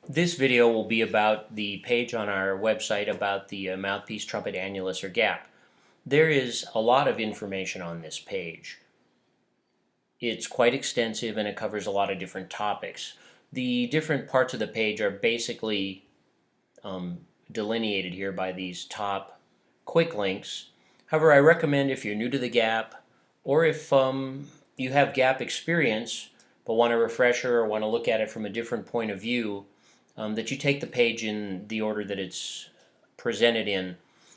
This video will be about the page on our website about the mouthpiece, trumpet, annulus, or gap. There is a lot of information on this page. It's quite extensive and it covers a lot of different topics. The different parts of the page are basically delineated here by these top quick links. However, I recommend if you're new to the gap or if you have gap experience but want a refresher or want to look at it from a different point of view, that you take the page in the order that it's presented in.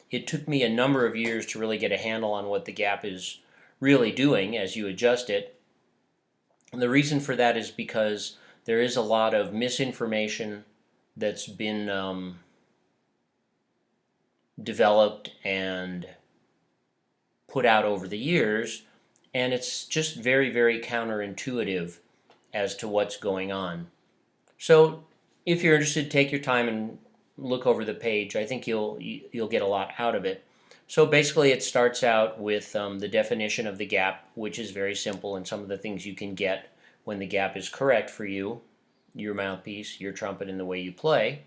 It took me a number of years to really get a handle on what the gap is really doing as you adjust it. And the reason for that is because there is a lot of misinformation that's been developed and put out over the years, and it's just very, very counterintuitive as to what's going on. So if you're interested, take your time and look over the page. I think you'll get a lot out of it. So basically it starts out with the definition of the gap, which is very simple, and some of the things you can get when the gap is correct for you, your mouthpiece, your trumpet, and the way you play.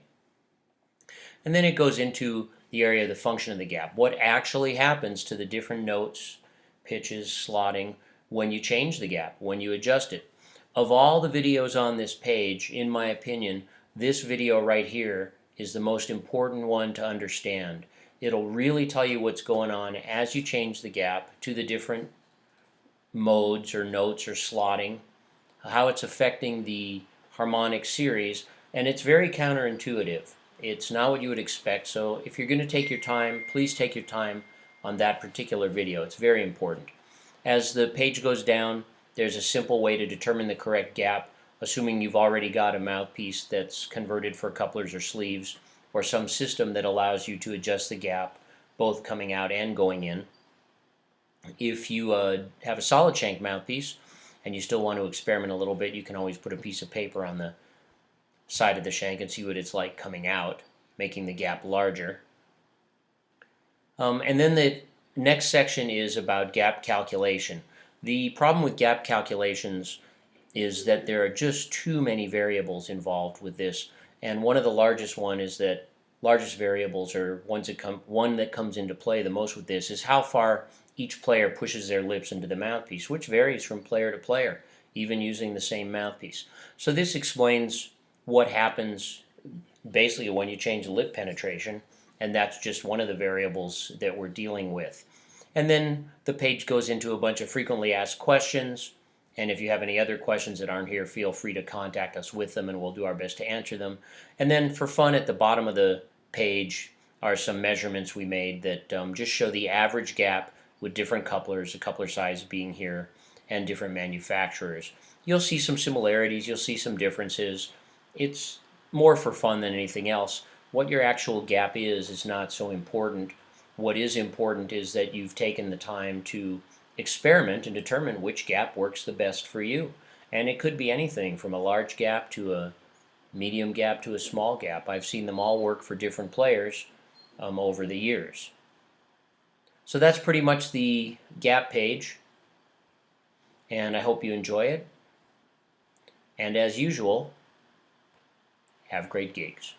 And then it goes into the area of the function of the gap. What actually happens to the different notes, pitches, slotting when you change the gap, when you adjust it. Of all the videos on this page, in my opinion, this video right here is the most important one to understand. It'll really tell you what's going on as you change the gap to the different modes or notes or slotting, how it's affecting the harmonic series, and it's very counterintuitive. It's not what you would expect, so if you're going to take your time, please take your time on that particular video. It's very important. As the page goes down, there's a simple way to determine the correct gap, assuming you've already got a mouthpiece that's converted for couplers or sleeves, or some system that allows you to adjust the gap, both coming out and going in. If you have a solid shank mouthpiece, and you still want to experiment a little bit, you can always put a piece of paper on the side of the shank and see what it's like coming out, making the gap larger. And then the next section is about gap calculation. The problem with gap calculations is that there are just too many variables involved with this, and one of the largest variables, or one that comes into play the most with this, is how far each player pushes their lips into the mouthpiece, which varies from player to player, even using the same mouthpiece. So this explains what happens basically when you change the lip penetration, and that's just one of the variables that we're dealing with. And then the page goes into a bunch of frequently asked questions, and if you have any other questions that aren't here, feel free to contact us with them and we'll do our best to answer them. And then for fun, at the bottom of the page are some measurements we made that just show the average gap with different couplers, the coupler size being here, and different manufacturers. You'll see some similarities, you'll see some differences. It's more for fun than anything else. What your actual gap is not so important. What is important is that you've taken the time to experiment and determine which gap works the best for you. And it could be anything from a large gap to a medium gap to a small gap. I've seen them all work for different players over the years. So that's pretty much the gap page, and I hope you enjoy it. And as usual, have great gigs.